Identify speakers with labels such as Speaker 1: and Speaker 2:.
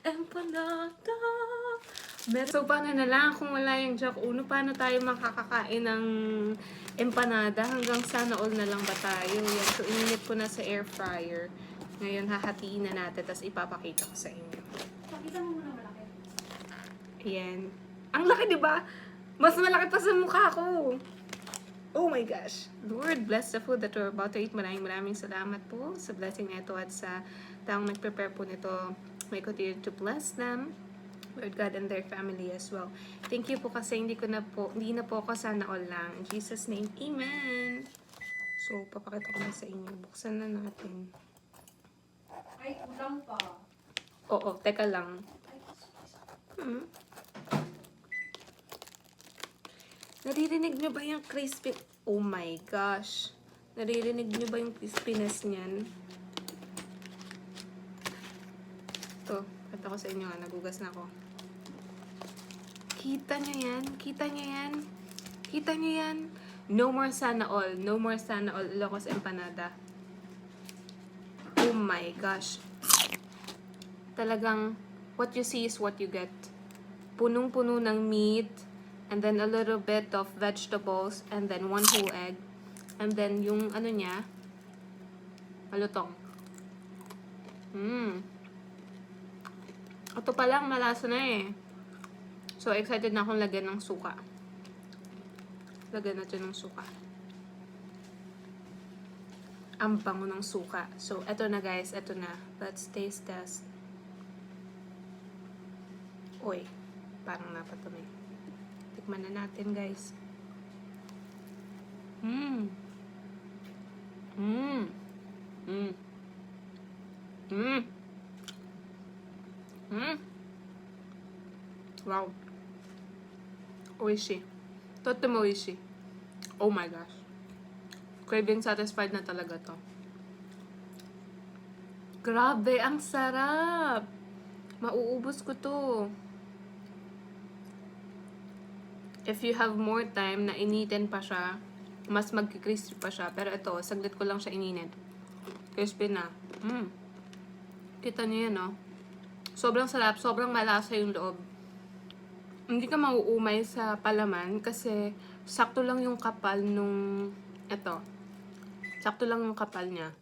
Speaker 1: Empanada. So, paano na lang kung wala yung Jack Uno? Paano tayo makakakain ng empanada? Hanggang sana all na lang ba tayo? Yan. So, ininit ko na sa air fryer. Ngayon, hahatiin na natin. Tapos, ipapakita ko sa inyo.
Speaker 2: Pakita mo muna malaki.
Speaker 1: Ayan. Ang laki, di ba? Mas malaki pa sa mukha ko. Oh my gosh. Lord, bless the food that we're about to eat. Maraming salamat po sa blessing na ito at sa taong nag-prepare po nito. May continue to bless them. Lord God and their family as well. Thank you po kasi hindi na po ako sana all lang. In Jesus' name, Amen. So, papakita ko na sa inyo. Buksan na natin.
Speaker 2: Ay, kulang pa.
Speaker 1: Oo, teka lang. Naririnig nyo ba yung crispy? Oh my gosh. Naririnig nyo ba yung crispiness niyan? Ito, kata ko sa inyo nga, nagugas na ako. Kita nyo yan? Kita nyo yan? Kita nyo yan? No more sana all. No more sana all. Ilocos empanada. Oh my gosh. Talagang, what you see is what you get. Punong-puno ng meat, and then a little bit of vegetables, and then one whole egg. And then, yung ano niya, malutong. Ito pa lang, malasa na eh. So, excited na akong lagyan ng suka. Lagyan natin ng suka. Ang bango ng suka. So, eto na guys, eto na. Let's taste test. Uy, parang napatumi. Tikman na natin guys. Wow. Oishi. Totemo oishi. Oh my gosh. Craving satisfied na talaga to. Grabe, ang sarap. Mauubos ko to. If you have more time na initin pa siya, mas magkikrispy pa siya. Pero ito, saglit ko lang siya ininit. Crispy na. Kita niyo yan, no? Sobrang sarap, sobrang malasa yung loob. Hindi ka mauumay sa palaman kasi sakto lang yung kapal nung ito. Sakto lang yung kapal niya.